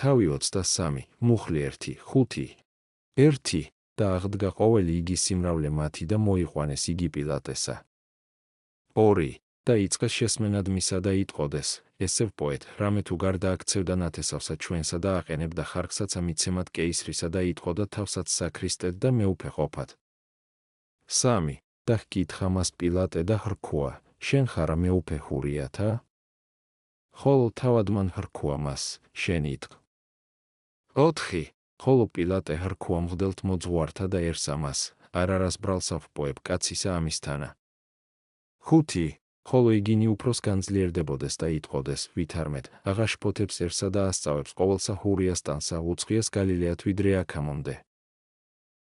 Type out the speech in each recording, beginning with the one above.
თავი 23, მუხლი 1, 5. 1 და აღდგა ყოველი იგი სიმრავლე მათი და მოიყვანეს იგი პილატესა. 2 და იწყეს შესმენად მისა და იტყოდეს, ესევ პოეტ, რამე თუ გარდააქცევდა ნათესავსა ჩვენსა და აყენებდა ხარკსაც ამიცემად კეისრისა და იტყოდა თავსაც საქრისტედ და მეუფე ყოფად. 3 და ჰკითხა მას პილატე და hrქოა, შენ ხარა მეუფე ჰურიათა? ხოლო თავად მან hrქოა მას, შენ იტყ. 4 ხოლო პილატე hrქოა მღვდელთ მოძღვართა და ერსა მას, არარას ბრალს ავპოებ კაცისა ამისთანა. 5 ხოლო იგინი უფროს განძლიერდებოდეს და იტყოდეს, ვითარმეთ, აღაშფოთებსერსა და ასწავებს ყოველსა ჰურიასტანსა უწყიას გალილეათ ვიდრე აქამდე.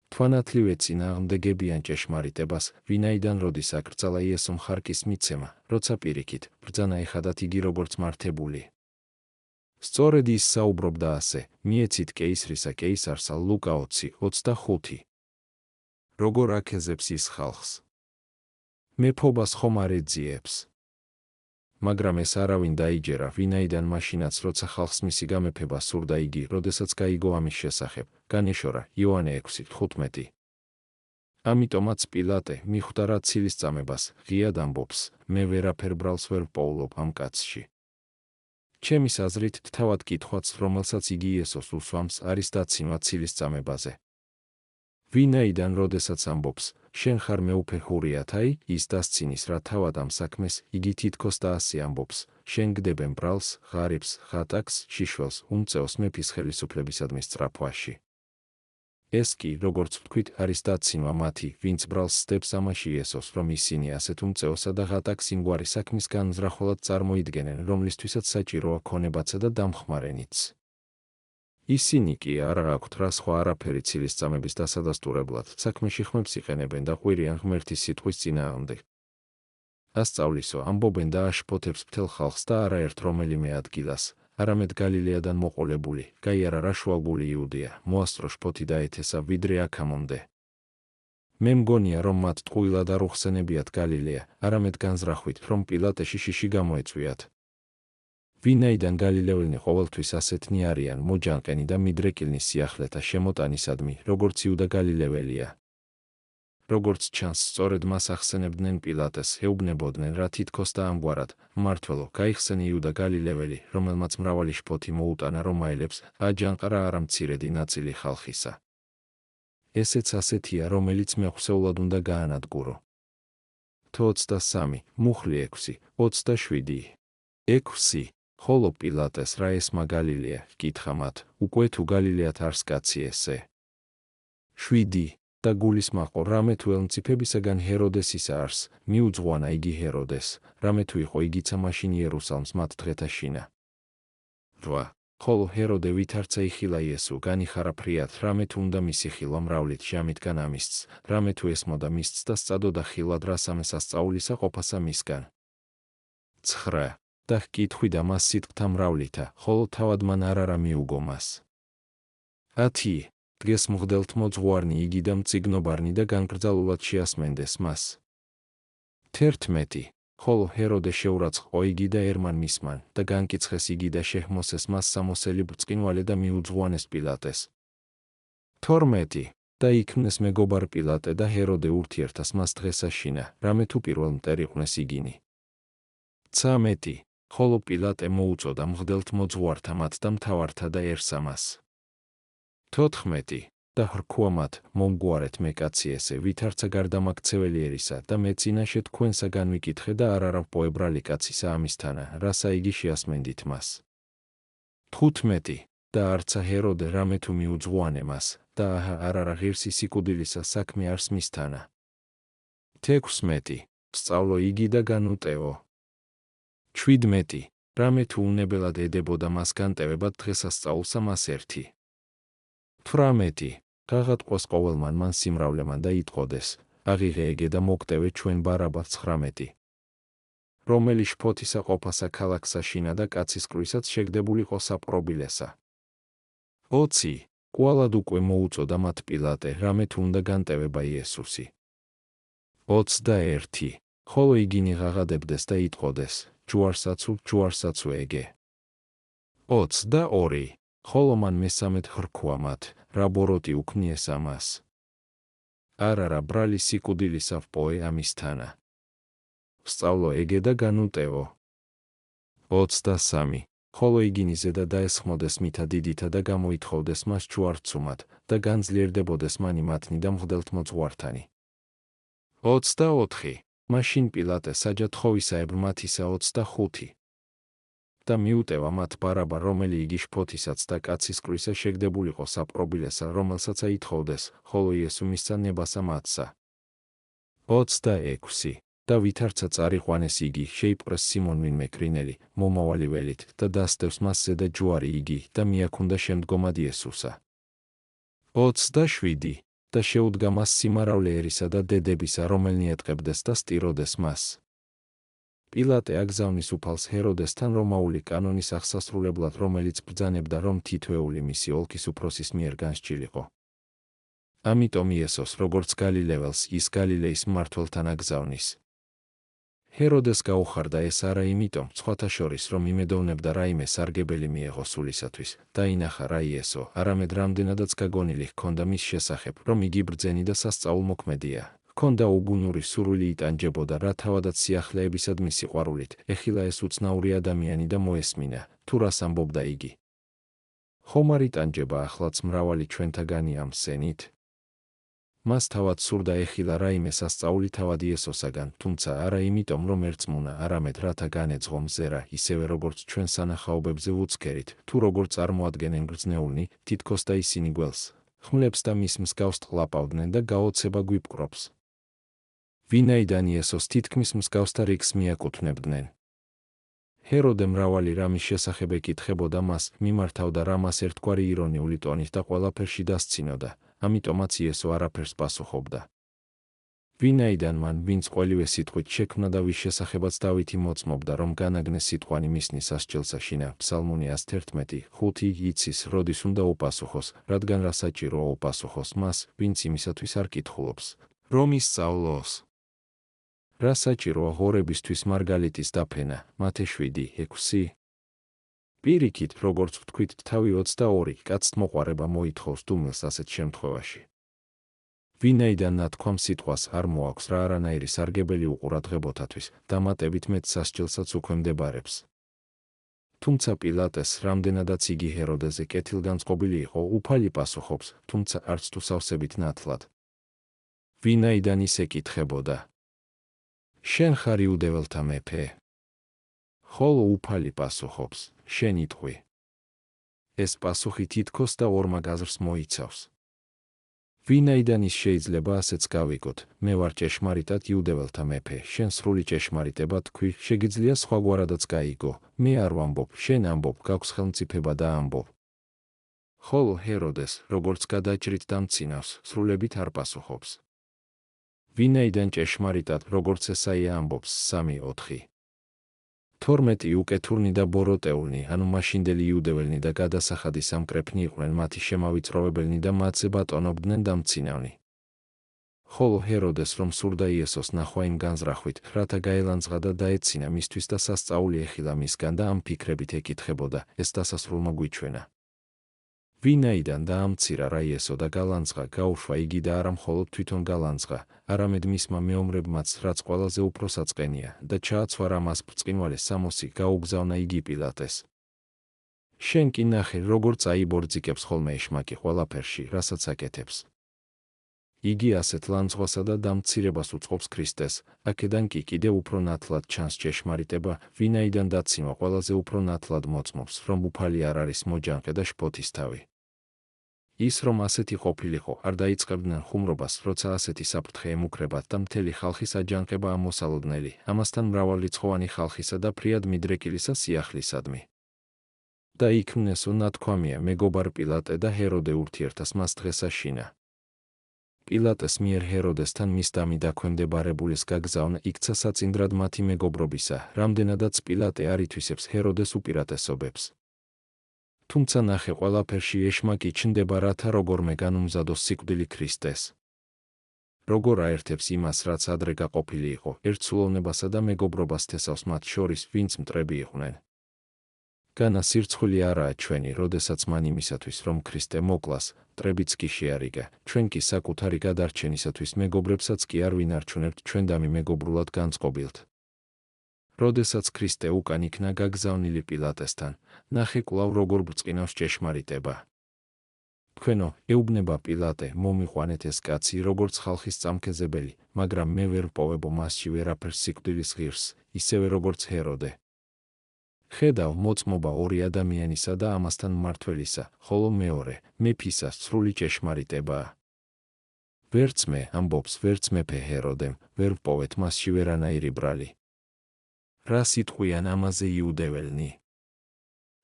თვანათლივ ეწინააღმდეგებიან ჭეშმარიტებას, ვინაიდან როდის აკრძალა იესომ ხარკის მიცემა, როცა პირიქით, ბრძანა ეხადათ იგი როგორც მართებული. სწორედ ის საუბრობდა ასე, მიეცით კეისრისა კეისარსა ლუკა 20:25. როგორ აქეზებს ის ხალხს? მეფობას ხომ არ ეძიებს? მაგრამ ეს არავინ დაიჯერა, ვინაიდან მაშინაც როცა ხალხს მისი გამეფება სურდა იგი, როდესაც გაიგო ამის შესახებ, განეშორა იოანე 6:15. ამიტომაც პილატე მიხვდა რა ცილისწამებას, ღიად ამბობს, მე ვერაფერ ბრალს ვერ პოულობ ამ კაცში. ჩემის აზრით თავად კითხვაც, რომელსაც იგი იესოს უსვამს, არის დაცინვა ცილისწამებაზე. ვინაიდან როდესაც ამბობს, შენ ხარ მეუფე ჰურიათაი, ის დასცინის რა თავად ამ საქმეს, იგი თითქოს და ასე ამბობს, შენ გდებენ ბრალს, ღარიბს, ხატაკს, შიშველს, უმწეოს მეფის ხელისუფლებისადმი სწრაფვაში. ეს კი, როგორც ვთქვით, არის დაცინვა მათი, ვინც ბრალს სდებს ამაში იესოს, რომ ისინი ასეთ უმწეოსა და ღატაკს იმგვარი საქმის განზრახველად წარმოიდგენენ, რომლისთვისაც საჭიროა ქონებაცა და დამხმარენიც. ისინი კი არა აქვთ რა სხვა არაფერი ცილისწამების დასადასტურებლად, საქმეში ხმებს იყენებენ და ყვირიან ღმერთის სიტყვის წინააღმდეგ. ასწავლისო, ამბობენ და აშფოთებს მთელ ხალხს და არაერთ რომელიმე ადგილას, არამედ გალილეადან მოყოლებული, გაიარა რაშუალგული იუდეა, მოასწრო შფოთი და ეთესა ვიდრე აქამდე. მე მგონია, რომ მათ ტყუილად არ უხსენებიათ გალილეა, არამედ განზრახვით, რომ პილატეში შიში გამოეწვიათ. ვინაიდან გალილეელნი ყოველთვის ასეთნი არიან, მოჯანყენი და მიდრეკილნი სიახლეთა შემოტანისადმი, როგორც იუდა გალილეველია. როგორც ჩანს, სწორედ მას ახსენებდნენ პილატეს, ეუბნებოდნენ რა თითქოს და ამგვარად, მმართველო, გაიხსენი იუდა გალილეველი, რომელმაც მრავალი შფოთი მოუტანა რომაელებს, აჯანყრა არამცირედი ნაწილი ხალხისა. ესეც ასეთია, რომელიც მეხსეულად უნდა გაანადგურო. 23, მუხლი 6, 27. 6 ხოლო პილატეს რა ესმა გალილეა, ჰკითხა მათ, უკვე თუ გალილეათ არს კაცი ესე. 7 და გულისმაყო, რამე თუ ელმწიფებისაგან ჰეროდესისა არს, მიუძღვანა იგი ჰეროდეს, რამე თუ იყო იგიცა მაშინ იერუსალიმს მათ დღეთა შინა. 8 ხოლო ჰეროდე ვითარცა იხილა იესო, განიხარა ფრიად, რამე თუ უნდა მისი ხილვა მრავლით ჟამითგან ამისცს, რამე თუ ესმოდა მისცს და სწადოდა ხილად რასამე სასწაულისა ყოფასა მისგან. 9 და ჰკითხვიდა მას სიტყვთა მრავლითა, ხოლო თავად მან არარა მიუგო მას. 10 დღეს მღვდელთ მოძღვარნი იგი და მწიგნობარნი და განკრძალულად შეასმენდეს მას. 11 ხოლო ჰეროდე შეურაცხყო იგი და ერმან მისმან და განკიცხეს იგი და შეჰმოსეს მას სამოსელი ბრწყინვალე და მიუძღვანეს პილატეს. 12 და იქმნეს მეგობარ პილატე და ჰეროდე ურთიერთას მას დღესაშინა, რამე თუ პირველ მტერ იყვნენ იგინი. 13 ხოლო პილატე მოუწოდა მღვდელთ მოძღვართა მათ და მთავართა და ერსა მას. 14 და hrქოა მათ, მომგვარეთ მე კაცი ესე, ვითარცა გარდამაქცეველი ერისა და მე წინაშე თქვენსა განვიკითხე და არარავ პოებრალი კაცისა ამისთანა, რასა იგი შეასმენდით მას. 15 და არცა ჰეროდე რამე თუ მიუძღვანე მას და არარა ღირსი სიკვდილისა საქმე არს მისთანა. 16 სწავლო იგი და განუტევო. 17 რამე თუ უნებელად ედებოდა მას განტევებად დღესასწაულსა მას 1. 18 გაღატყოს ყოველმან მან სიმრავლემან და იტყოდეს, აღიღეეგე და მოგტევე ჩვენ ბარაბას 19. რომელი შფოთისა ყოფასა ქალაქსა შინა და კაცის კრვისაც შეგდებულიყო საპყრობილესა. 20 კვალად უკვე მოუწოდა მათ პილატე, რამე თუ უნდა განტევება იესუსი. 21 ხოლო იგინი ღაღადებდეს და იტყოდეს, ჯუარსაცუ ეგე. 22 ხოლო მან მესამედ ხრქვა მათ, რა ბოროტი უქმნიეს ამას. არა ბრალი სიკვდილისავ პოე ამისთანა. ვსწავლო ეგე და განუტევო. 23. ხოლო იგინიზე და დაესხმოდეს მითა დიდითა და გამოითხოვდეს მას ჯვარცუმად და განძლიერდებოდეს მანი მათნი და მღვდელთმოძღვართანი. 24. მაშინ პილატე საჯათხოვისაებრ მათისა 25. და მიუტევა მათ ბარაბა, რომელი იგი შფოთისაც და კაცის კვრისა შეგდებულიყო საპყრობილესა, რომელსაც აითხოვდეს, ხოლო იესო მისცა ნებასა მათსა. 26. და ვითარცა წარიყვანეს იგი, შეიპყრეს სიმონ ვინმე კრინელი, მომავალი ველით და დასდევს მას ზედა ჯვარი იგი და მიაქუნდა შემდგომად იესოსა. 27. და შეუდგა მას სიმაავლე ერისა და დედებისა, რომელნი ეტყებდეს და სტიროდეს მას. პილატე აგზავნის უფალს ჰეროდესთან რომაული კანონის აღსასრულებლად, რომელიც ბრძანებდა, რომ თითოეული მისი ოლქის უფროსის მიერ განსჯილიყო. ამიტომ იესოს, როგორც გალილეველს, ის გალილეის მმართველთან აგზავნის. ჰეროდეს გაუხარდა ეს არა იმიტომ, სხვათა შორის, რომ იმედოვნებდა რაიმე სარგებელი მიეღო სულისათვის, დაინახა რა იესო, არამედ რამდენადაც გაგონილი ჰქონდა მის შესახებ, რომ იგი ბრძენი და სასწაულმოქმედია. ჰქონდა უბუნური სურვილი იტანჯებოდა, რა თავადაც სიახლეებისადმი სიყვარულით, ეხილა ეს უცნაური ადამიანი და მოესმინა, თუ რას ამბობდა იგი. ხომ არ იტანჯება ახლაც მრავალი ჩვენთაგანი ამ სენით? მას თავად სურდა ეხილა რაიმე სასწაული თავად იესოსაგან, თუმცა არა იმიტომ, რომ ერწმუნა, არამედ რათა განეძღო მზერა, ისევე როგორც ჩვენ სანახაობებზე ვუცქერით, თუ როგორ წარმოადგენენ გრძნეულნი, თითქოს და ისინი გველს, ხმლებს და მის მსგავს ტყლაპავდნენ და გაოცება გვიპყრობს. ვინაიდან იესოს თითქმის მსგავსთა რიგს მიაკუთვნებდნენ. ჰეროდე მრავალი რამის შესახებ ეკითხებოდა მას, მიმართავდა რა მას ერთგვარი ირონიული ტონით და ყველაფერში დასცინოდა, ამიტომაც იესო არაფერს პასუხობდა. ვინაიდან მან, ვინც ყველივე სიტყვით შექმნა და ვის შესახებაც დავითი მოწმობდა, რომ განაგნეს სიტყვანი მისნის სასჯელსა შინა, ფსალმუნი 111, 5 იცის, როდის უნდა უპასუხოს, რადგან რა საჭიროა უპასუხოს მას, ვინც იმისათვის არ კითხულობს, რომ ისწავლოს. რა საჭიროა ღორებისთვის მარგალიტის დაფენა, მათე 7:6. პირიქით, როგორც ვთქვით, თავი 22 კაცთ მოყვარება მოითხოვს დუმილს ასეთ შემთხვევაში. ვინაიდან ნათქვამ სიტყვას არ მოაქვს რა არანაირი სარგებელი უყურადღებოთათვის, დამატებით მეტ სასჯელსაც უქვემდებარებს. თუმცა პილატეს, რამდენადაც იგი ჰეროდეზე კეთილგანწყობილი იყო, უფალი პასუხობს, თუმცა არც თუ სავსებით ნათლად. ვინაიდან ის ეკითხებოდა, შენ ხარ იუდეველთა მეფე? ხოლო უფალი პასუხობს, შენ იტყვი. ეს პასუხი თითქოს და ორმაგ აზრს მოიცავს. ვინაიდან ის შეიძლება ასეც გავიგოთ, მე ვარ ჭეშმარიტად იუდეველთა მეფე, შენ სრული ჭეშმარიტება თქვი, შეგიძლია სხვაგვარადაც გაიგო, მე არ ვამბობ, შენ ამბობ, გაქვს ხელმწიფება და ამბობ. ხოლო ჰეროდეს, როგორც გადაჭრით დამცინავს, სრულებით არ პასუხობს. ვინაიდან ჭეშმარიტად, როგორც ესაია ამბობს, 3:4. 12 უკეთურნი და ბოროტეულნი, ანუ მაშინდელი იუდეველნი და გადასახადი სამკრეფნი იყვნენ მათი შემავიწროვებელნი და მათზე ბატონობდნენ დამცინავნი. ხოლო ჰეროდეს, რომ სურდა იესოს ნახვა იმ განზრახვით, რათა გაელანძღა და დაეცინა მისთვის და სასწაული ეხილა მისგან და ამ ფიქრებით ეკითხებოდა, ეს დასასრულმა გვიჩვენა. ვინაიდან დაამცირა რა იესო და გალანძღა, გაუშვა იგი და არა მხოლოდ თვითონ გალანძღა, არამედ მისმა მეომრებმაც, რაც ყველაზე უფრო საწყენია, და ჩააცვარა მას ბრწყინვალე სამოსი, გაუგზავნა იგი პილატეს. შენ კი ნახე, როგორ წაიბორძიკებს ხოლმე ეშმაკი ყველაფერში, რასაც აკეთებს. იგი ასეთ ლანძღვასა და დამცირებას უწყობს ქრისტეს, აქედან კი კიდევ უფრო ნათლად ჩანს ჭეშმარიტება, ვინაიდან დაცინვა ყველაზე უფრო ნათლად მოწმობს, რომ უფალი არ არის მოჯანყე და შფოთის თავი. ის რომ ასეთი ყოფილიყო, არ დაიწყებდნენ ხუმრობას, როცა ასეთი საფრთხე ემუქრებათ და მთელი ხალხის აჯანყება ამოსალოდნელი, ამასთან მრავალრიცხოვანი ხალხისა და ფრიად მიდრეკილისა სიახლისადმი. და იქმნესო ნათქვამია, მეგობარ პილატე და ჰეროდე ურთიერთას მას დღესა შინა. პილატეს მიერ ჰეროდესთან მის დამი დაქვემდებარებულის გაგზავნა იქცა საწინდრად მათი მეგობრობისა, რამდენადაც პილატე არ ითვისებს ჰეროდეს უპირატესობებს. თუმცა ნახე ყველაფერში ეშმაკი ჩნდება, რათა როგორმე განუმზადოს სიკვდილი ქრისტეს. როგორ აერთებს იმას, რაც ადრე გაყოფილი იყო, ერთსულოვნებასა და მეგობრობას თესავს მათ შორის, ვინც მტრები იყვნენ. განა სირცხვილი არაა ჩვენი, როდესაც მან იმისათვის, რომ ქრისტე მოკლას, მტრებიც კი შეარიგა, ჩვენ კი საკუთარი გადარჩენისათვის მეგობრებსაც კი არ ვინარჩუნებთ ჩვენდამი მეგობრულად განწყობილთ. როდესაც ქრისტე უკან იქნა გაგზავნილი პილატესთან, ნახე კვლავ როგორ ბრწყინავს ჭეშმარიტება. თქვენო, ეუბნება პილატე, მომიყვანეთ ეს კაცი, როგორც ხალხის წამქეზებელი, მაგრამ მე ვერ ვპოვებო მასში ვერაფერს სიკვდილის ღირს, ისევე როგორც ჰეროდე. ხედავ, მოწმობა ორი ადამიანისა და ამასთან მმართველისა, ხოლო მეორე, მეფისა, სრული ჭეშმარიტებაა. ვერც მე, ამბობს, ვერც მეფე ჰეროდემ, ვერ ვპოვეთ მასში ვერანაირი ბრალი. რა სიტყვიან ამაზე იუდეველნი?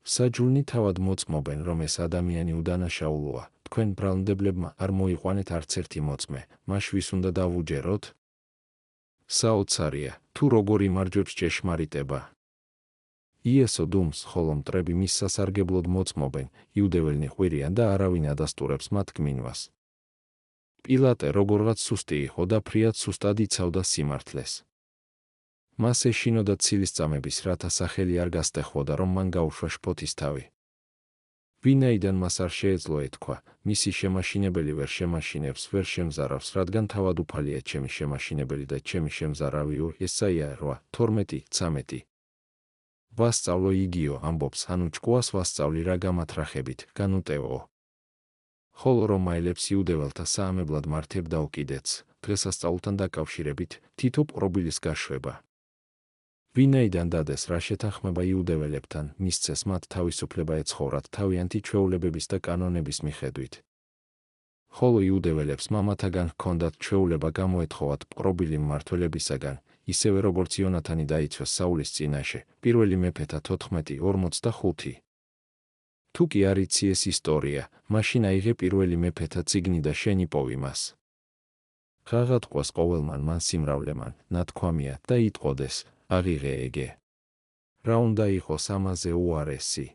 საჯულნი თავად მოწმობენ, რომ ეს ადამიანი უდანაშაულოა, თქვენ ბრალმდებლებმა არ მოიყვანეთ არც ერთი მოწმე, მას ვის უნდა დავუჯეროთ? საოცარია, თუ როგორ იმარჯვებს ჭეშმარიტება. იესო დუმს, ხოლო მტრები მის სასარგებლოდ მოწმობენ, იუდეველნი ხვირიან და არავინ ადასტურებს მათ გმინვას. პილატე როგორღაც სუსტი იყო და ფრიად სუსტად იცავდა სიმართლეს. მას ეშინოდა ცილისწამების, რათა სახელი არ გასტეხოდა, რომ მან გაუშვა შფოთის თავი. ვინაიდან მას არ შეეძლო ეთქვა, მისი შემაშინებელი ვერ შემაშინებს, ვერ შემზარავს, რადგან თავად უფალია ჩემი შემაშინებელი და ჩემი შემზარავიო, ესაია 8:12-13. ვასწავლო იგიო, ამბობს, ანუ ჭკუას ვასწავლი რა გამათრახებით, განუტევო. ხოლო რომაელებს იუდეველთა საამებლად მართებდაო კიდეც, დღესასწაულთან დაკავშირებით, თითო პრობილის გაშვება. ვინაიდან დადეს რა შეთანხმება იუდეველებთან, მისცეს მათ თავისუფლება ეცხოვრათ თავიანთი ჩვეულებების და კანონების მიხედვით. ხოლო იუდეველებს მამათაგან ჰქონდათ ჩვეულება გამოეთხოვათ პრობილი მმართველებისაგან, ისევე როგორც იონათანი დაიცვეს საულის წინაშე, პირველი მეფეთა 14:45. თუ კი არ იცი ეს ისტორია, მაშინ აიღე პირველი მეფეთა წიგნი და შენ იპოვი მას. ღაღადყვას ყოველმან მან სიმრავლემან, ნათქვამია და იტყოდეს, აღიღე ეგე. რა უნდა იყოს ამაზე უარესი?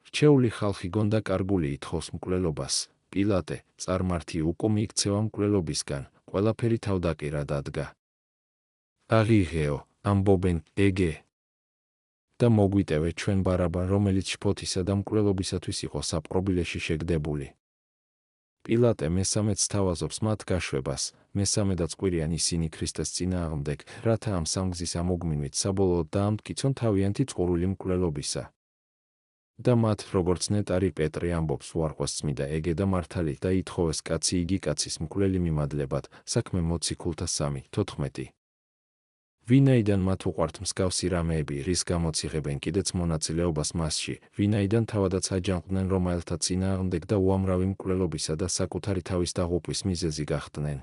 რჩეული ხალხი გონდა კარგული ითხოვს მკვლელობას, პილატე, წარმართი უკო მიიქცევა მკვლელობისგან, ყველაფერი თავდაყირა დადგა. აღიღეო, ამბობენ, ეგე. და მოგვიტევე ჩვენ ბარაბა, რომელიც შფოთისა და მკვლელობისათვის იყო საპყრობილეში შეგდებული. პილატე მესამეც სთავაზობს მათ გაშვებას, მესამედაც ყვირიან ისინი ქრისტეს წინააღმდეგ, რათა ამ სამგზის ამოგმინვით საბოლოოდ დაამტკიცონ თავიანთი წყურვილი მკვლელობისა. და მათ, როგორც ნეტარი პეტრე ამბობს, უარყვას წმიდა ეგე და მართალი და ითხოვეს კაცი იგი კაცის მკვლელი მიმადლებად, საქმე მოციქულთა 3:14. ვინაიდან მათ უყვართ მსგავსი რამეები, რის გამოც იღებენ კიდეც მონაწილეობას მასში, ვინაიდან თავადაც აჯანყდნენ რომაელთა წინააღმდეგ და უამრავი მკვლელობისა და საკუთარი თავის დაღუპვის მიზეზი გახდნენ.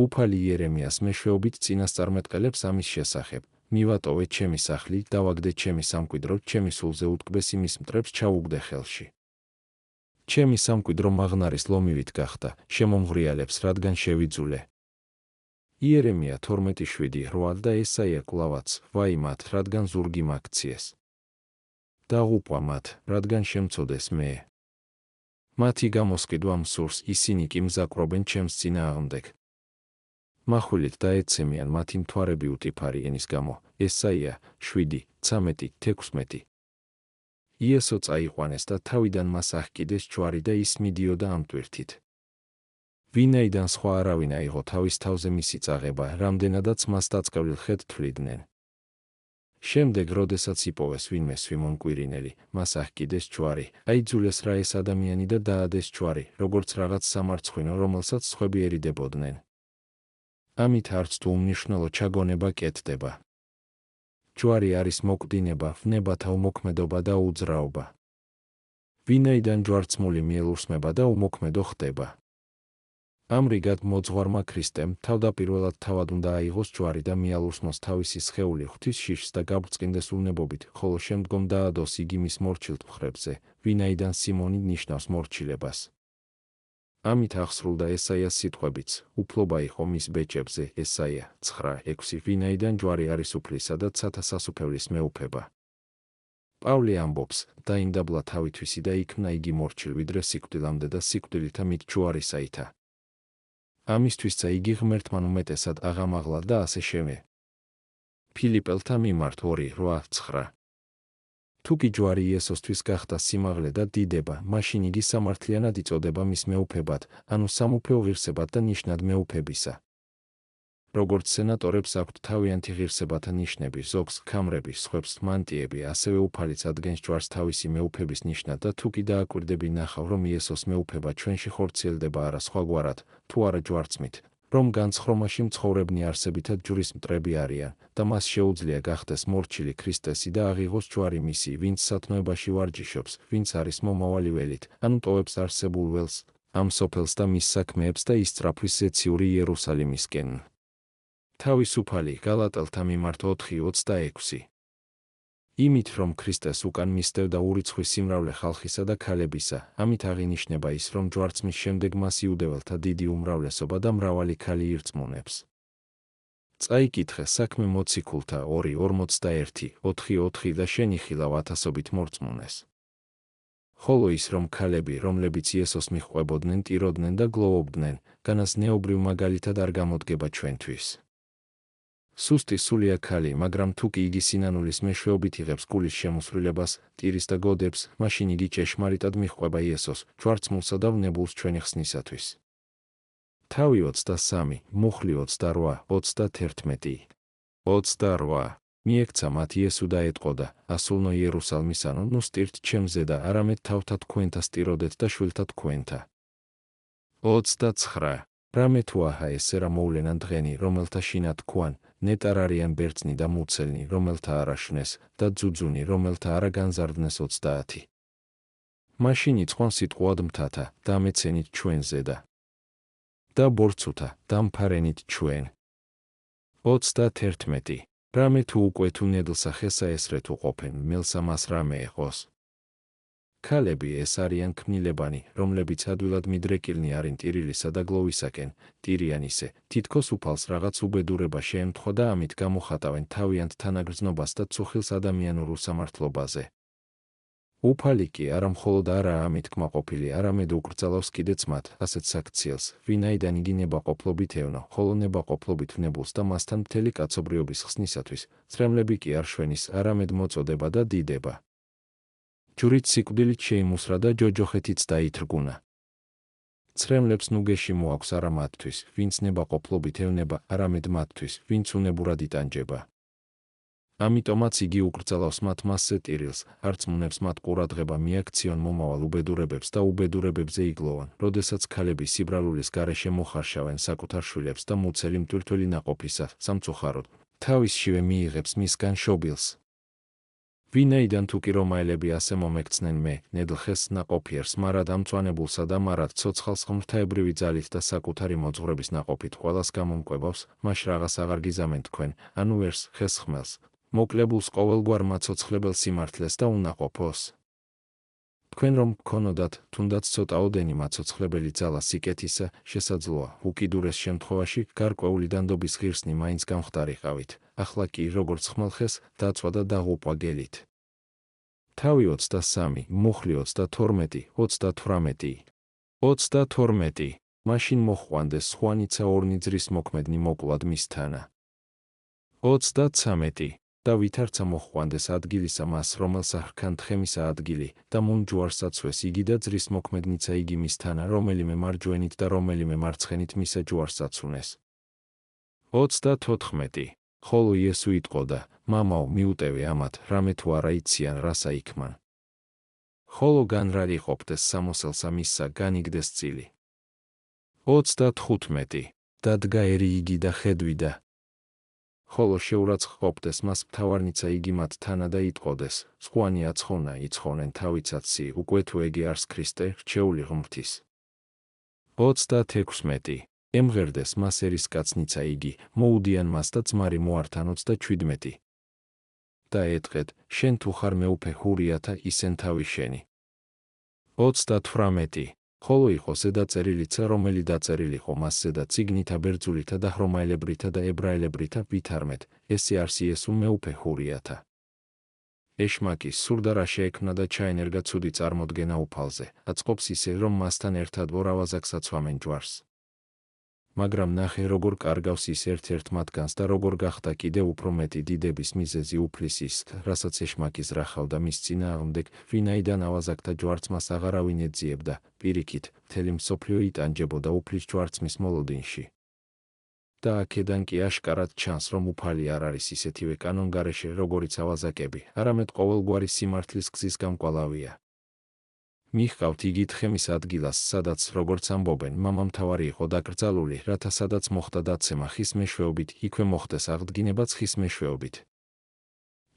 უფალი იერემიას მეშვეობით წინასწარმეტყელებს ამის შესახებ, მივატოვე ჩემი სახლი, დავაგდე ჩემი სამკვიდრო, ჩემი სულზე უტკბესი მის მტრებს ჩაუგდე ხელში. ჩემი სამკვიდრო მაღნარის ლომივით გახდა, შემომღრიალებს, რადგან შევიძულე. იერემია 12:7 და ესაია კვლავაც, ვაი მათ, რადგან ზურგი მაქციეს. დაღუპვა მათ, რადგან შემწოდეს მე. მათი გამოსყიდვა მსურს, ისინი კი მზაკრობენ ჩემს წინააღმდეგ. მახვილით დაეცემიან მათი მთვარები უტიფარი ენის გამო, ესაია 7:13-16. იესო წაიყვანეს და თავიდან მას აღკიდეს ჯვარი და ის მიდიოდა ამ ტვირთით. ვინაიდან სხვა არავინ აიღო თავის თავზე მისი წაღება, რამდენადაც მას დაწყევლილ ხედ თვლიდნენ. შემდეგ, როდესაც იპოვეს ვინმე სვიმონკვირინელი, მას აღკიდეს ჯვარი, აიძულეს რა ეს ადამიანი და დაადეს ჯვარი, როგორც რაღაც სამარცხვინო, რომელსაც სხვები ერიდებოდნენ. ამით არც თუ უმნიშვნელო ჩაგონება კეთდება. ჯვარი არის მოკვდინება, ვნებათა უმოქმედობა და უძრაობა. ვინაიდან ჯვარცმული მიელურსმება და უმოქმედო ხდება. ამრიგად მოძღვარმა ქრისტემ თავდაპირველად თავად უნდა აიღოს ჯვარი და მიალურსმოს თავისი სხეული ღვთის შიშს და გაბრწყინდეს უნებობით, ხოლო შემდგომ დაადოს იგი მის მორჩილთ მხრებზე, ვინაიდან სიმონი ნიშნავს მორჩილებას. ამით აღსრულდა ესაიას სიტყვებიც, უფლობა იყო მის ბეჭებზე, ესაია 9:6, ვინაიდან ჯვარი არის უფლისა და ცათა სასუფევლის მეუფება. პავლე ამბობს, დაინდაბლა თავითვისი და იქნა იგი მორჩილ ვიდრე სიკვდილამდე და სიკვდილითა მით ჯვარისაითა. ამისთვისცა იგი ღმერთმან უმეტესად აღამაღლა და ასე შემე. ფილიპელთა მიმართ 2:8-9. თუ კი ჯვარი იესოსთვის გახდა სიმაღლე და დიდება, მაშინ იგი სამართლიანად იწოდება მის მეუფებად, ანუ სამუფეო ღირსებად და ნიშნად მეუფებისა. როგორც სენატორებს აქვთ თავიანთი ღირსებათა ნიშნები, ზოგს ქამრები, სხვებს მანტიები, ასევე უფალიც ადგენს ჯვარს თავისი მეუფების ნიშნად და თუ კი დააკვირდები ნახავ, რომ იესოს მეუფება ჩვენში ხორციელდება არა სხვაგვარად, თუ არა ჯვარცმით, რომ განცხრომაში მცხოვრებნი არსებითად ჯვრის მტრები არიან და მას შეუძლია გახდეს მორჩილი ქრისტესი და აღიღოს ჯვარი მისი, ვინც სათნოებაში ვარჯიშობს, ვინც არის მომავალი ველით, ანუ ტოვებს არსებულ ველს, ამ სოფელს და მის საქმეებს და ისწრაფვის ზეციური იერუსალიმისკენ. თავისუფალი გალატელთა მიმართ 4:26. იმით რომ ქრისტეს უკან მისდევდა ურიცხვის სიმრავლე ხალხისა და ქალებისა, ამით აღინიშნება ის, რომ ჯვარცმის შემდეგ მას იუდეველთა დიდი უმრავლესობა და მრავალი ქალი ირწმუნებს. წაიკითხე საქმე მოციქულთა 2:41, 4:4 და შენიხილავ ათასობით მორწმუნეს. ხოლო ის, რომ ქალები, რომლებიც იესოს მიჰყვებოდნენ, ტიროდნენ და გლოვობდნენ, განაზნეობრივ მაგალითად არ გამოდგება ჩვენთვის. სუსტი სულია ქალი, მაგრამ თუ კი იგი სინანულის მეშვეობით იღებს გულის შემოსვლილებას, ტირის და გოდებს, მაშინ იგი ჭეშმარიტად მიჰყვება იესოს, ჯვარცმულსა და ვნებულს ჩვენი ხსნისათვის. თავი 23, მუხლი 28, 31. 28. მიექცა მათ იესო და ეტყო და ასულნო იერუსალმის ანუ ნუ სტირთ ჩემზე და არამედ თავთა თქვენთა სტიროდეთ და შვილთა თქვენთა. 29. რამე თუ აჰა ესე რა მოვლენა დღენი, რომელთა შინა თქვან, ნეტარ არიან ბერძნი და მუცელნი, რომელთა არ აშვნეს, და ძუძუნი, რომელთა არ განზარდნეს 30. მაშინ იწყონ სიტყვად მთათა, დამეცენით ჩვენზე და ბორცუთა, დამფარენით ჩვენ. 31. რამე თუ უკვე თუ ნედლსა ხესა ესრეთ უყოფენ, მელსა მას რამე ეყოს. ქალები ეს არიან ქმნილებანი, რომლებიც ადვილად მიდრეკილნი არიან ტირილისა და გლოვისაკენ, ტირიანისე, თითქოს უფალს რაღაც უბედურება შეემთხვა და ამით გამოხატავენ თავიანთ თანაგრძნობას და ცუხილს ადამიანურ უსამართლობაზე. უფალი კი არა მხოლოდ არაა ამით კმაყოფილი, არამედ უკრძალავს კიდეც მათ, ასეთ საქციელს, ვინაიდან იგი ნებაყოფლობით ევნო, ხოლო ნებაყოფლობით ვნებულს და მასთან მთელი კაცობრიობის ხსნისათვის, ცრემლები კი არ შვენის, არამედ მოწოდება და დიდება. ჯვრით სიკვდილით შეიმუსრა და ჯოჯოხეთიც დაითრგუნა. ცრემლებს ნუგეში მოაქვს არა მათთვის, ვინც ნებაყოფლობით ევნება, არამედ მათთვის, ვინც უნებურად იტანჯება. ამიტომაც იგი უკრძალავს მათ მასზე ტირილს, არწმუნებს მათ ყურადღება მიაქციონ მომავალ უბედურებებს და უბედურებებზე იგლოვან, როდესაც ქალები სიბრალულის გარეშე მოხარშავენ საკუთარ შვილებს და მუცელი მტვირთველი ნაყოფისა, სამწუხაროდ, თავისშივე მიიღებს მისგან შობილს. ვინაიდან თუ კი რომაელები ასე მომექცნენ მე, ნედლხეს ნაყოფიერს, მარად ამწვანებულსა და მარად ცოცხალს ღმრთაებრივი ძალით და საკუთარი მოძღვრების ნაყოფით ყველას გამომკვებავს, მაშ რაღაც აღარ გიზამენ თქვენ, ანუ ვერს, ხეს ხმელს, მოკლებულს ყოველგვარ მაცოცხლებელ სიმართლეს და უნაყოფოს. თქვენ რომ გქონოდათ, თუნდაც ცოტაოდენი მაცოცხლებელი ძალა სიკეთისა, შესაძლოა, უკიდურეს შემთხვევაში, გარკვეული დანდობის ღირსნი მაინც გამხდარიყავით, ახლა კი, როგორც ხმელხეს, დაწვა და დაღუპვა გელით. თავი 23, მუხლი 32, 38. 32. მაშინ მოხვანდეს სხვანიცა ორნიძრის მოქმედნი მოკლად მისთანა. 33. და ვითარცა მოხვანდეს ადგილისა მას, რომელსა ჰრქან თხემისა ადგილი, და მუნ ჯვარს აწვეს იგი და ძრის მოქმედნიცა იგი მისთანა, რომელიმე მარჯვენით და რომელიმე მარცხენით მისა ჯვარს აწუნეს. 34. ხოლო იესო იტყო და, მამაო, მიუტევე ამათ, რამე თუ არა იციან, რასა იქმან. ხოლო განრად იყოფდეს სამოსელსა მისსა, განიგდეს წილი. 35. დადგა ერი იგი და ხედვიდა. ხოლო შეურაცხყოფდეს მას მთავარნიცა იგი მათ თანა და იტყოდეს, სხვანი აცხონა, იცხონენ თავიცაცი, უკვე თუ ეგი არს ქრისტე, რჩეული ღმრთის. 36. ემღერდეს მას ერისკაცნიცა იგი, მოუდიან მას და ძმარი მოართან 27. და ეტყეთ, შენ თუ ხარ მეუფე ჰურიათა ისენ თავი შენი. 38. ხოლო იყო ზედაწერილიცა, რომელი დაწერილიყო მასზე და წიგნითა ბერძულითა და ჰრომაელებრითა და ებრაელებრითა ვითარმეთ, ესე არს იესო მეუფე ჰურიათა. ეშმაკის სურდა რა შეექმნა და ჩაენერგა ცუდი წარმოდგენა უფალზე, აწყობს ისე, რომ მასთან ერთად ორ ავაზაკს აცვამენ ჯვარს. მაგრამ ნახე როგორ კარგავს ის ერთ-ერთ მათგანს და როგორ გახდა კიდევ უფრო მეტი დიდების მიზეზი უფლის ის, რასაც ეშმაკის რახავდა მის წინააღმდეგ, ვინაიდან ავაზაკთა ჯვარც მას აღარავინ ეძიებდა, პირიქით, მთელი მსოფლიო იტანჯებოდა უფლის ჯვარცმის მოლოდინში. და აქედან კი აშკარად ჩანს, რომ უფალი არ არის ისეთივე კანონგარეშე, როგორიც ავაზაკები, არამედ ყოველგვარი სიმართლის გზის გამკვალავია. მიჰყავთ იგი თხემის ადგილას, სადაც, როგორც ამბობენ, მამამთავარი იყო დაკრძალული, რათა სადაც მოხდა დაცემა ხის მეშვეობით, იქვე მოხდეს აღდგინებაც ხის მეშვეობით.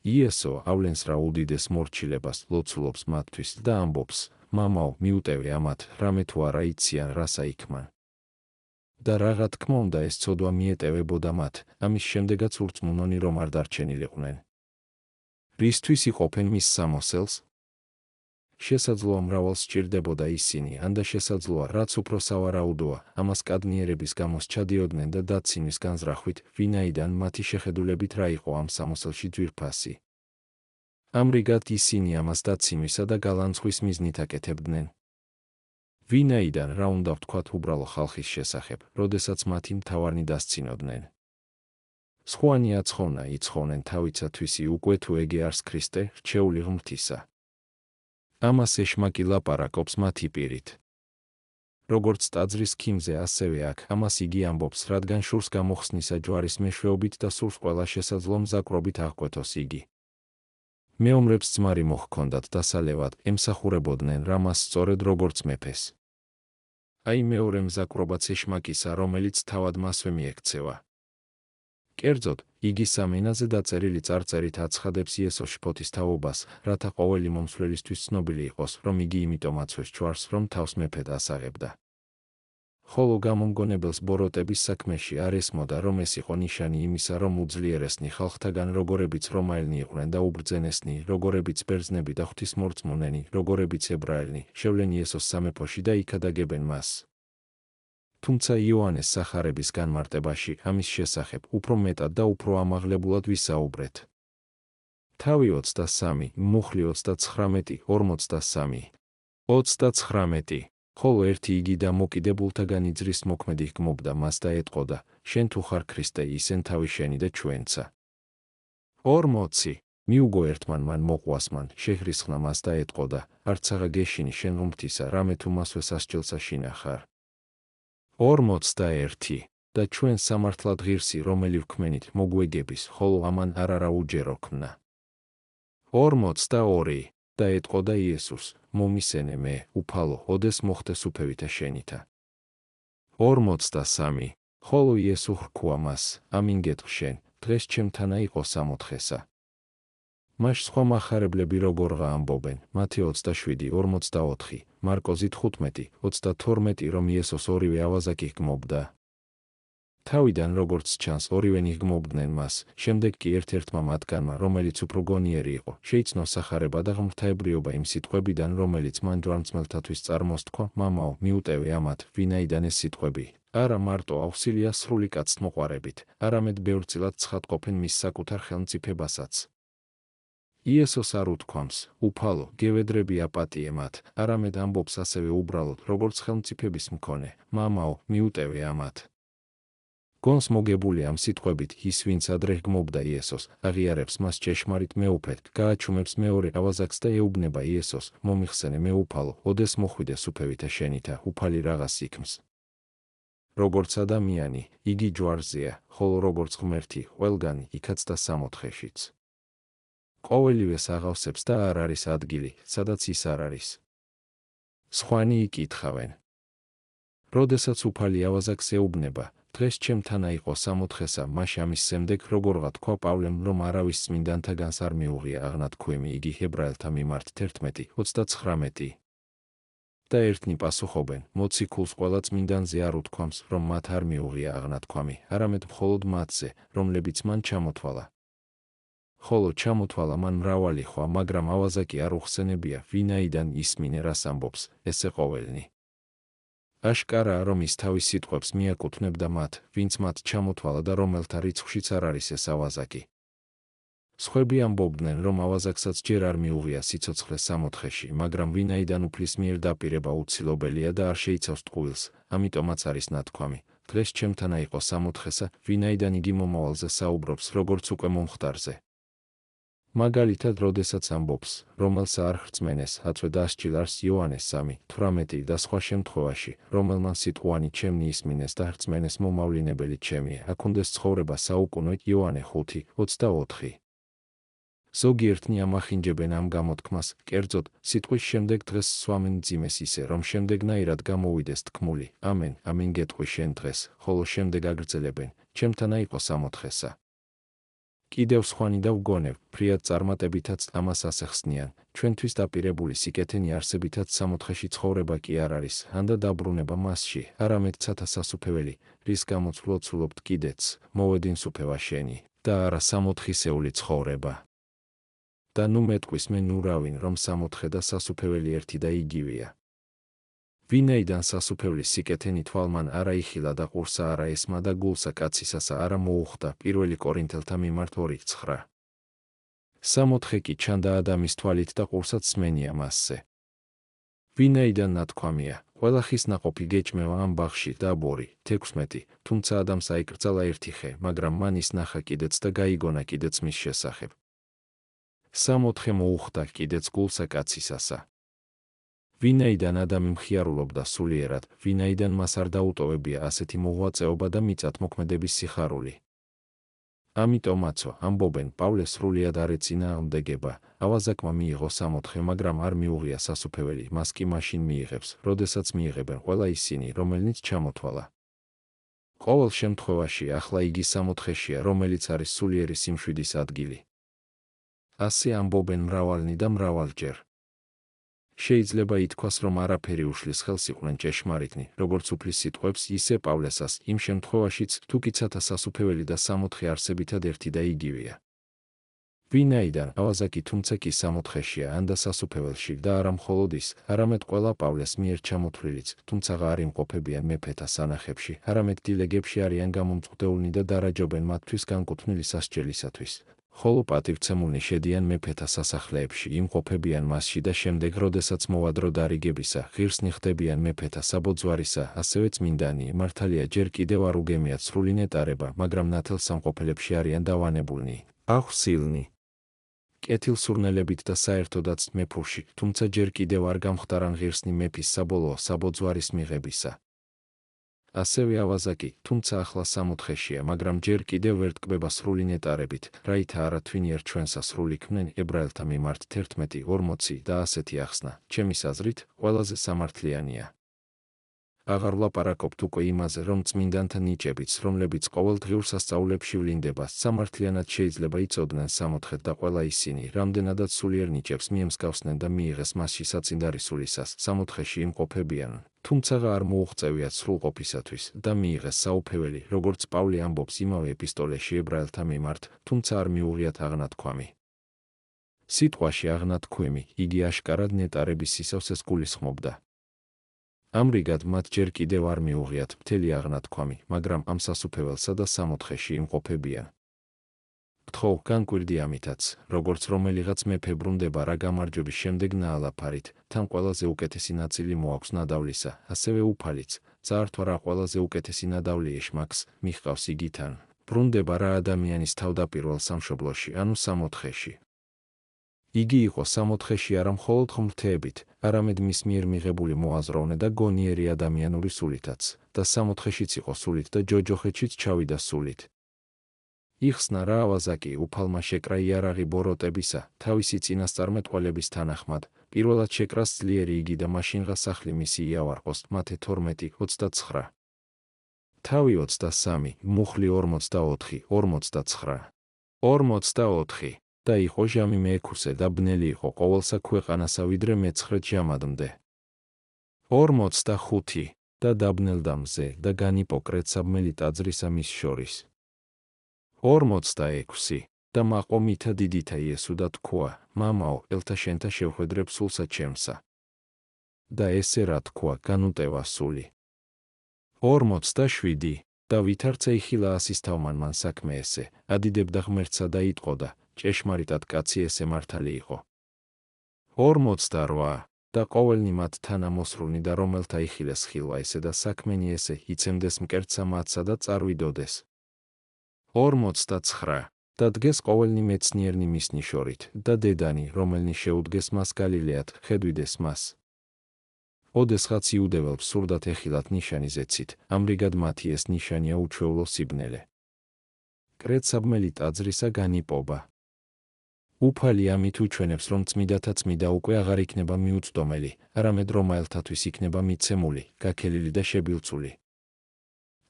იესო ავლენს რა უდიდეს მორჩილებას ლოცულობს მათთვის და ამბობს: მამაო, მიუტევე ამათ, რამე თუ არა იციან, რასა იქმან. და რაღა თქმა უნდა ეს ცოდვა მიეტევებოდა მათ, ამის შემდეგაც ურწმუნონი რომ არ დარჩენილიყვნენ. რისთვის იყოფენ მის სამოსელს? შესაძლოა მრავალს სჭირდებოდა ისინი, ანდა შესაძლოა, რაც უფრო სავარაუდოა, ამას კადნიერების გამოს ჩადიოდნენ და დაცინის განზრახვით, ვინაიდან მათი შეხედულებით რა იყო ამ სამოსელში ძვირფასი. ამრიგად ისინი ამას დაცინვისა და გალანძღვის მიზნით აკეთებდნენ. ვინაიდან რა უნდა ვთქვათ უბრალო ხალხის შესახებ, როდესაც მათი მთავარნი დასცინოდნენ. სხვანი აცხოვნა იცხოვნენ თავიცათვისი უკვე თუ ეგე არს ქრისტე, რჩეული ღმრთისა. ამას ეშმაკი ლაპარაკობს მათი პირით. როგორც ტაძრის ქიმზე ასევე აქ, ამას იგი ამბობს, რადგან შურს გამოხსნისა ჯვარის მეშვეობით და სურს ყველა შესაძლო მზაკვრობით აღკვეთოს იგი. მეომრებს ძმარი მოჰქონდათ და სალევად ემსახურებოდნენ რამას სწორედ როგორც მეფეს. აი მეორე მზაკვრობაც ეშმაკისა, რომელიც თავად მასვე მიექცევა. კერძოდ, იგი სამენაზე დაწერილი წარწერით აცხადებს იესოს შფოთის თაობას, რათა ყოველი მომსვლელისთვის ცნობილი იყოს, რომ იგი იმიტომ აცვეს ჯვარს, რომ თავს მეფედ ასაღებდა. ხოლო გამომგონებელს ბოროტების საქმეში არ ესმოდა, რომ ეს იყო ნიშანი იმისა, რომ უძლიერესნი ხალხთაგან როგორებიც რომაელნი იყვნენ და უბრძენესნი, როგორებიც ბერძნები და ღვთისმორწმუნენი, როგორებიც ებრაელნი, შევლენ იესოს სამეფოში და იქადაგებენ მას. თუმცა იოანეს სახარების განმარტებაში ამის შესახებ უფრო მეტად და უფრო ამაღლებულად ვისაუბრეთ. თავი 23, მუხლი 39, 43, 39. ხოლო ერთი იგი და მოკიდებულთაგან იძრის მოქმედი ჰგმობდა მას და ეტყოდა: შენ თუ ხარ ქრისტე, ისენ თავი შენი და ჩვენცა. 40. მიუგო ერთმან მან მოყვას მან, შეჰრისხნა მას და ეტყოდა: არცაღა გეშინი შენ ღმრთისა, რამე თუ მასვე სასჯელსა შინახარ. 41. და ჩვენ სამართლად ღირსი, რომელი ვქმენით მოგვეგების, ხოლო ამან არარა უჯერო ქმნა. 42. და ეტყოდა იესოს: მომისენე მე, უფალო, ოდეს მოხდეს უფევითა შენითა. 43. ხოლო იესო ჰრქვა მას: ამინ გეტყვ შენ, დღეს ჩემთანა იყო 60-ესა. მაშ სხვა მახარებლები როგორღა ამბობენ, მათე 27:44, მარკოზი 15:32, რომ იესოს ორივე ავაზაკი ჰგმობდა. თავიდან როგორც ჩანს, ორივენი ჰგმობდნენ მას, შემდეგ კი ერთ-ერთმა მათგანმა, რომელიც უფრო გონიერი იყო, შეიცნო სახარება და ღმრთაებრიობა იმ სიტყვებიდან, რომელიც მან ჯვარცმელთათვის წარმოსთქვა: მამაო, მიუტევე ამათ, ვინაიდან ეს სიტყვები არა მარტო ავსილია სრული კაცთმოყვარებით, არამედ ბევრწილად ცხადყოფენ მის საკუთარ ხელმწიფებასაც. იესოს არ უთქვამს: უფალო, გევედრები აპატიე მათ, არამედ ამბობს ასევე უბრალოდ, როგორც ხელმწიფების მქონე: მამაო, მიუტევე ამათ. გონს მოგებული ამ სიტყვებით, ის ვინც ადრე ჰგმობდა იესოს, აღიარებს მას ჭეშმარიტ მეუფედ, გააჩუმებს მეორე ავაზაკს და ეუბნება იესოს: მომიხსენე მე უფალო, ოდეს მოხვიდეს უფევითა შენითა, უფალი რაღაც იქმს. როგორც ადამიანი, იგი ჯვარზეა, ხოლო როგორც ღმერთი, ყველგანი, იქაც და სამოთხეშიც. ყოველივეს აღავსებს და არ არის ადგილი, სადაც ის არ არის. სხვანი იკითხავენ: როდესაც უფალი ავაზაკს ეუბნება, დღეს ჩემთანა იყო 60-ესა, მაშ ამის შემდეგ როგორღა თქვა პავლემ, რომ არავის წმინდანთაგანს არ მიუღია აღნათქვამი იგი ებრაელთა მიმართ 11:39. და ერთნი პასუხობენ: მოციქულს ყველა წმინდანზე არ უთქვამს, რომ მათ არ მიუღია აღნათქვამი, არამედ მხოლოდ მათზე, რომლებიც მან ჩამოთვალა. ხოლო ჩამოთვალა მან მრავალი ხვა, მაგრამ ავაზაკი არ უხსენებია, ვინაიდან ისმინე რას ამბობს, ესე ყოველნი. აშკარაა, რომ ის თავის სიტყვებს მიაკუთვნებდა მათ, ვინც მათ ჩამოთვალა და რომელთა რიცხვშიც არ არის ეს ავაზაკი. სხვები ამბობდნენ, რომ ავაზაკსაც ჯერ არ მიუღია სიცოცხლე სამოთხეში, მაგრამ ვინაიდან უფლის მიერ დაპირება უცილობელია და არ შეიცავს ტყუილს, ამიტომაც არის ნათქვამი: დღეს ჩემთანა იყო სამოთხესა, ვინაიდან იგი მომავალზე საუბრობს, როგორც უკვე მომხდარზე. მაგალითად, როდესაც ამბობს, რომელს არ ხრწმენეს, აწვე დასჭილარს იოანეს 3:18 და სხვა შემთხვევაში, რომელმან სიტყვანი ჩემნი ისმინეს და ხრწმენეს მომავლინებელი ჩემია, აქ უნდეს ცხოვრება საუკუნოდ იოანე 5:24. ზოგიერთნი ამახინჯებენ ამ გამოთქმას, კერძოდ, სიტყვის შემდეგ დღეს სვამენ მძიმეს ისე, რომ შემდეგნაირად გამოვიდეს თქმული, ამენ, ამინ გეტყვი შენ დღეს, ხოლო შემდეგ აგრძელებენ, ჩემთანა იყო სამოთხესა. კიდევ სხვანი და ვგონებ, ფრიად წარმატებითაც ამას ასახსნიან, ჩვენთვის დაპირებული სიკეთენი არსებითაც სამოთხეში ცხოვრება კი არ არის, ანდა დაბრუნება მასში, არამედ ცათა სასუფეველი, რის გამოც ვლოცულობთ კიდეც, მოვედინსუფევა შენი, და არა სამოთხისეული ცხოვრება. და ნუ მეტყვის მე ნურავინ, რომ სამოთხე და სასუფეველი ერთი და იგივეა. ვინაიდან სასუფევლის სიკეთენი თვალმან არა იხილა და ყურსა არა ესმა და გულსა კაცისასა არა მოუხდა 1 კორინთელთა მიმართ 2:9. სამოთხე კი ჩანდა ადამის თვალით და ყურსაც სმენია მასზე. ვინაიდან ნათქვამია, ყველა ხის ნაყოფი გეჭმევა ამ ბაღში და ბორი, 16, თუმცა ადამს აიკრძალა ერთი ხე, მაგრამ მან ის ნახა კიდეც და გაიგონა კიდეც მის შესახებ. სამოთხე მოუხდა კიდეც გულსა კაცისასა. ვინაიდან ადამი მხიარულობდა სულიერად, ვინაიდან მას არ დაუტოვებია ასეთი მოღვაწეობა და მიწათმოქმედების სიხარული. ამიტომაცო, ამბობენ, პავლეს სრულიად არ ეწინააღმდეგება, ავაზაკმა მიიღო სამოთხე, მაგრამ არ მიუღია სასუფეველი, მას კი მაშინ მიიღებს, როდესაც მიიღებენ ყველა ისინი, რომელნიც ჩამოთვალა. ყოველ შემთხვევაში ახლა იგი სამოთხეშია, რომელიც არის სულიერი სიმშვიდის ადგილი. ასე ამბობენ მრავალნი და მრავალჯერ. შეიძლება ითქვას, რომ არაფერი უშლის ხელს იყვნენ ჭეშმარიტნი, როგორც უფლის სიტყვებს, ისე პავლესას, იმ შემთხვევაშიც, თუ კი ცათა სასუფეველი და სამოთხე არსებითად ერთი და იგივეა. ვინაიდან ავაზაკი თუმცა კი სამოთხეშია, ანდა სასუფეველში და არა მხოლოდ ის, არამედ ყველა პავლეს მიერ ჩამოთვლილიც, თუმცა არ იმყოფებიან მეფეთა სანახებში, არამედ დილეგებში არიან გამომწყვდეულნი და დარაჯობენ მათთვის განკუთვნილი სასჯელისათვის. ხოლო პატივცემულნი შედიან მეფეთა სასახლეებში, იმყოფებიან მასში და შემდეგ, როდესაც მოვა დრო დარიგებისა, ღირსნი ხდებიან მეფეთა საბოძვარისა, ასევე წმინდანი, მართალია ჯერ კიდევ არ უგემიათ სრული ნეტარება, მაგრამ ნათელ სამყოფელებში არიან დავანებულნი, აღსილნი, კეთილსურნელებით და საერთოდაც მეფურში, თუმცა ჯერ კიდევ არ გამხდარან ღირსნი მეფის საბოლოო საბოძვარის მიღებისა. ასევე ავაზაკი, თუმცა ახლა სამოთხეშია, მაგრამ ჯერ კიდევ ვერ ტკბება სრული ნეტარებით, რაითა არა თვინიერ ჩვენსა სრული ქმნენ ებრაელთა მიმართ 11:40 და ასეთი ახსნა, ჩემის აზრით, ყველაზე სამართლიანია. აღარ ვლაპარაკობთ უკვე იმაზე, რომ წმინდანთა ნიჭებიც, რომლებიც ყოველდღიურ სასწაულებში ვლინდება, სამართლიანად შეიძლება იწოდნენ სამოთხედ და ყველა ისინი, რამდენადაც სულიერ ნიჭებს მიემსგავსნენ და მიიღეს მასში საწინდარი სულისას, სამოთხეში იმყოფებიან, თუმცა არ მოუღწევიათ სრულყოფისათვის და მიიღეს საუფეველი, როგორც პავლე ამბობს იმავე ეპისტოლეში ებრაელთა მიმართ, თუმცა არ მიუღიათ აღნათქვამი. სიტყვაში აღნათქვამი, იგი აშკარად ნეტარების სისავსეს გულისხმობდა. ამრიგად მათ ჯერ კიდევ არ მიუღიათ მთელი აღნათქვამი, მაგრამ ამ სასუფეველსა და სამოთხეში იმყოფებიან. გთხოვ, განკვირდი ამითაც, როგორც რომელიღაც მეფე ბრუნდება რა გამარჯვების შემდეგ ნაალაფარით, თან ყველაზე უკეთესი ნაწილი მოაქვს ნადავლისა, ასევე უფალიც, წაართვა რა ყველაზე უკეთესი ნადავლი ეშმაკს, მიჰყავს იგითან, ბრუნდება რა ადამიანის თავდაპირველ სამშობლოში, ანუ სამოთხეში. იგი იყო სამოთხეში არა მხოლოდ ღმრთეებით, არამედ მის მიერ მიღებული მოაზროვნე და გონიერი ადამიანური სულითაც, და სამოთხეშიც იყო სულით და ჯოჯოხეთშიც ჩავიდა სულით. იხსნა რა ავაზაკი უფალმა შეკრა იარაღი ბოროტებისა, თავისი წინასწარმეტყველების თანახმად, პირველად შეკრას ძლიერი იგი და მაშინღა სახლი მისი იავარყოს, მათე 12:29. თავი 23, მუხლი 44, 49. 44. და იყო ჟამი მეექვსე და ბნელი იყო ყოველსა ქვეყანასა ვიდრე მეცხრედ ჟამადმდე. 45. და დაბნელდა მზე და განიპოკრეთ საბმელი ტაძრისა მის შორის. 46. და მაყო მითა დიდითა იესო და თქვა, მამაო, ელთა შენთა შევხვედრებ სულსა ჩემსა. და ესე რა თქვა, განუტევა სული. 47. და ვითარცა იხილა ასის თავმანმან საქმე ესე, ადიდებდა ღმერთსა და იტყოდა, ჭეშმარიტად კაცი ესე მართალი იყო. 48. და ყოველნი მათ თანამოსრულნი და რომელთა იხილეს ხილვა ესე და საქმენი ესე იცემდეს მკერდსა მათსა და წარვიდოდეს. 49 და დგეს ყოველნი მეცნიერნი მისნი შორით და დედანი, რომელნი შეუდგეს მას გალილეად, ხედვიდეს მას. ოდესღაც იუდეველებს სურდათ ეხილათ ნიშანი ზეცით, ამრიგად მათი ეს ნიშანია უჩვეულო სიბნელე. კრეცაბმელი ტაძრისა განიპობა. უფალი ამით უჩვენებს, რომ წმიდათა წმიდა უკვე აღარ იქნება მიუწვდომელი, არამედ რომაელთათვის იქნება მიცემული, გაქელილი და შებილწული.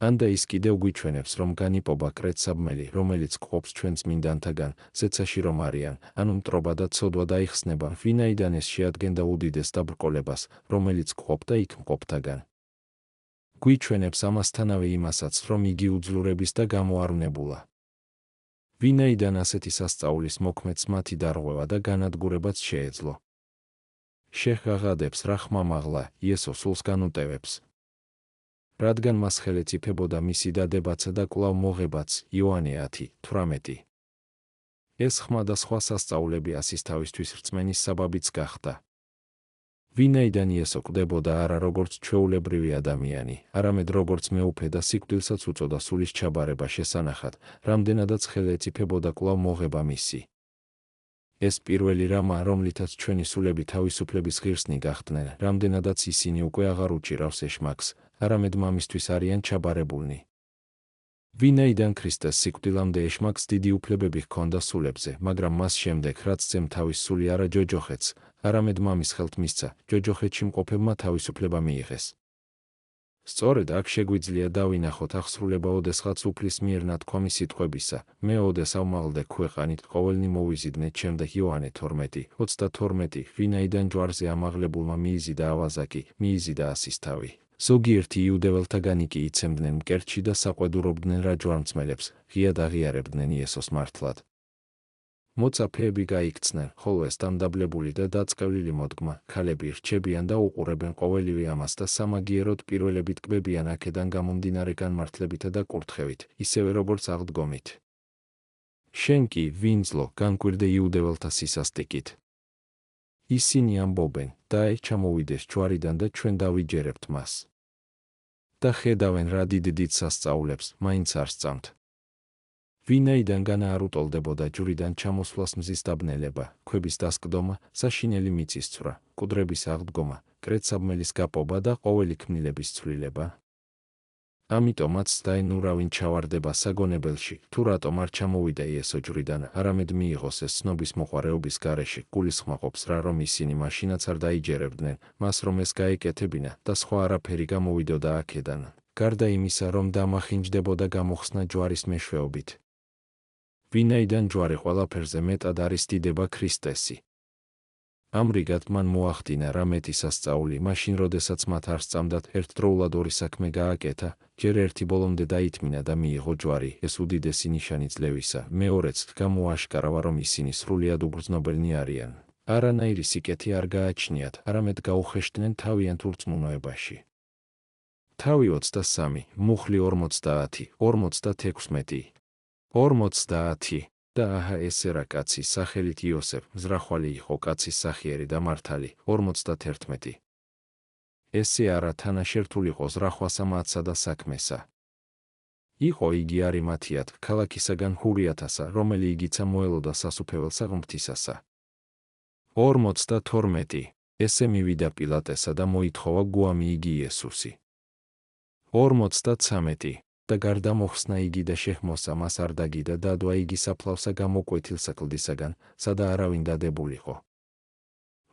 ანდა ის კიდევ გვიჩვენებს, რომ განიპობა კრეცაბმელი, რომელიც გყოფს ჩვენ წმინდანთაგან, ზეცაში რომ არიან, ანუ მტრობა და ცოდვა დაიხსნება, ვინაიდან ეს შეადგენდა უდიდეს დაბრკოლებას, რომელიც გყოფდა იქ მყოფთაგან. გვიჩვენებს ამასთანავე იმასაც, რომ იგი უძლურების და გამოარვნებულა. ვინაიდან ასეთი სასწაულის მოქმედს მათი დარღვევა და განადგურებაც შეეძლო. შეღაღადებს რა ხმა მაღლა, იესო სულს განუტევებს. რადგან მას ხელეც იფებოდა მისი დადებაცა და კვლავ მოღებაც, იოანე 10:18. ეს ხმა და სხვა სასწაულები ასის თავისთვის რწმენის საბაბიც გახდა. ვინაიდან იესო კვდებოდა არა როგორც ჩვეულებრივი ადამიანი, არამედ როგორც მეუფე და სიკვდილსაც უწოდა სულის ჩაბარება შესანახად, რამდენადაც ხელეც იფებოდა კვლავ მოღება მისი. ეს პირველი რამა, რომლითაც ჩვენი სულები თავისუფლების ღირსნი გახდნენ, რამდენადაც ისინი უკვე აღარ უჭირავს ეშმაკს, არამედ მამისთვის არიან ჩაბარებულნი. ვინაიდან ქრისტეს სიკვდილამდე ეშმაკს დიდი უფლებები ჰქონდა სულებზე, მაგრამ მას შემდეგ, რაც ძემ თავის სული არა ჯოჯოხეთს, არამედ მამის ხელთ მისცა, ჯოჯოხეთში მყოფებმა თავისუფლება მიიღეს. სწორედ აქ შეგვიძლია დავინახოთ აღსრულება ოდესღაც უფლის მიერ ნათქვამი სიტყვებისა, მე ოდესავ მაღლდე ქვეყანით ყოველნი მოვიზიდნენ ჩემ და იოანე 12:32, ვინაიდან ჯვარზე ამაღლებულმა მიიზიდა ავაზაკი, მიიზიდა ასის თავი. ზოგიერთი იუდეველთაგანი კი იცემდნენ მკერდში და საყვედურობდნენ რა ჯვარმცმელებს, ღიად აღიარებდნენ იესოს მართლად. მოწაფეები გაიქცნენ, ხოლო ეს დამდაბლებული და დაწყევლილი მოდგმა, ქალები რჩებიან და უყურებენ ყოველივე ამას და სამაგიეროდ პირველებით კბებიან აქედან გამომდინარე განმართლებითა და კურთხევით, ისევე როგორც აღდგომით. შენ კი, ვინძლო, განკვირდე იუდეველთა სისასტიკით. ისინი ამბობენ, და ჩამოვიდეს ჯვარიდან და ჩვენ დავიჯერებთ მას. და ხედავენ რა დიდ სასწაულებს, მაინც არ სწამთ. ვინაიდან განა არ უტოლდებოდა ჯვრიდან ჩამოსვლას მზის დაბნელება, ქვების დასკდომა, საშინელი მიწის ცვლა, კუდრების აღდგომა, კრეცაბმელის გაპობა და ყოველი ქმნილების ცვლილება. ამიტომაც დაენურავინ ჩავარდება საგონებელში, თუ რატომ არ ჩამოვიდა იესო ჯვრიდან, არამედ მიიღოს ეს ცნობის მოყარეობის გარეშე, გულისხმაყოფს რა რომ ისინი მაშინაც არ დაიჯერებდნენ, მას რომ ეს გაეკეთებინა და სხვა არაფერი გამოვიდოდა აქედან, გარდა იმისა რომ დამახინჯდებოდა გამოხსნა ჯვარის მეშვეობით. ვინაიდან ჯვარი ყველაფერზე მეტად არის დიდება ქრისტესი. ამრიგად მან მოახდინა რა მეტი სასწაული, მაშინ როდესაც მათ არ სწამდათ ერთდროულად ორი საქმე გააკეთა, ჯერ ერთი ბოლომდე დაითმინა და მიიღო ჯვარი, ეს უდიდესი ნიშანი ძლევისა, მეორეც გამოაშკარავა რომ ისინი სრულიად უგრძნობელნი არიან. არანაირი სიკეთე არ გააჩნიათ, არამედ გაუხეშდნენ თავიანთ ურწმუნოებაში. თავი 23, მუხლი 50, 56, 50 და აჰა ესე რა კაცი სახელით იოსებ, მზრახვალი იყო კაცის სახიერი და მართალი, 51. ესე არა თანაშერთულიყო ზრახვასა მათსა და საქმესა. იყო იგი არიმათიად, ქალაქისაგან ჰურიათასა, რომელი იგიცა მოელოდა სასუფეველსა ღმრთისასა. 52. ესე მივიდა პილატესა და მოითხოვა გვამი იგი იესუსი. 53. და გარდა მოხსნა იგი და შეჰმოსა მას არ დაგიდა დადვა იგი საფლავსა გამოკვეთილსა კლდისაგან, სადა არავინ დადებულიყო.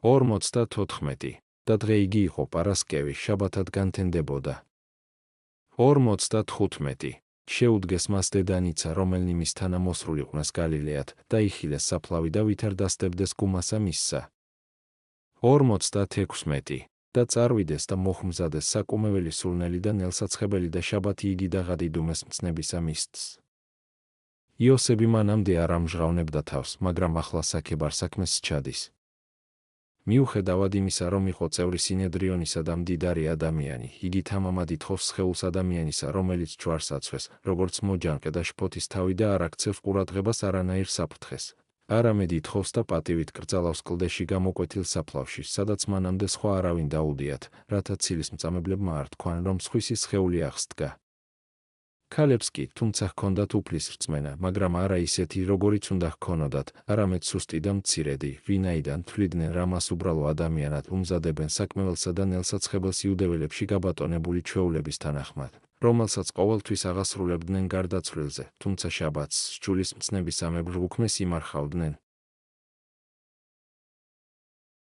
54. და დღე იგი იყო პარასკევი, შაბათად განთენდებოდა. 55. შეუდგეს მას დედანიცა, რომელნი მის თანამოსრული ყვნას გალილეად, და იხილეს საფლავი და ვითარ დასდებდეს გუმასა მისსა. 56. და წარვიდეს და მოხმზადეს საკუმეველი სულნელი და ნელსაცხებელი და შაბათი იგი დაღადიდუმეს მცნებისა მისცს. იოსები მანამდე არ ამჟღავნებდა თავს, მაგრამ ახლა საქებარ საქმეს სჩადის. მიუხედავად იმისა, რომ იყო წევრი სინედრიონისა და მდიდარი ადამიანი, იგი თამამად ითხოვს სხეულს ადამიანისა, რომელიც ჯვარს აცვეს, როგორც მოჯანყე და შფოთის თავი და არ აქცევს ყურადღებას არანაირ საფრთხეს. არამედ ითხოვს და პატივით კრძალავს კლდეში გამოკვეთილ საფლავში, სადაც მანამდე სხვა არავინ დაუდიათ, რათა ცილისმწამებლებმა არ თქვან, რომ სხვისი სხეული აღსდგა. ქალებს კი, თუმცა ჰქონდათ უფლის რწმენა, მაგრამ არა ისეთი, როგორიც უნდა ჰქონოდათ, არამედ სუსტი და მცირედი, ვინაიდან თვლიდნენ, რა მას უბრალო ადამიანად უმზადებენ საკმეველსა და ნელსაცხებელს იუდეველებში გაბატონებული ჩვეულების თანახმად, რომელსაც ყოველთვის აღასრულებდნენ გარდაცვლილზე, თუმცა შაბათს, სჯულის მცნებისამებრ უქმეს იმარხავდნენ,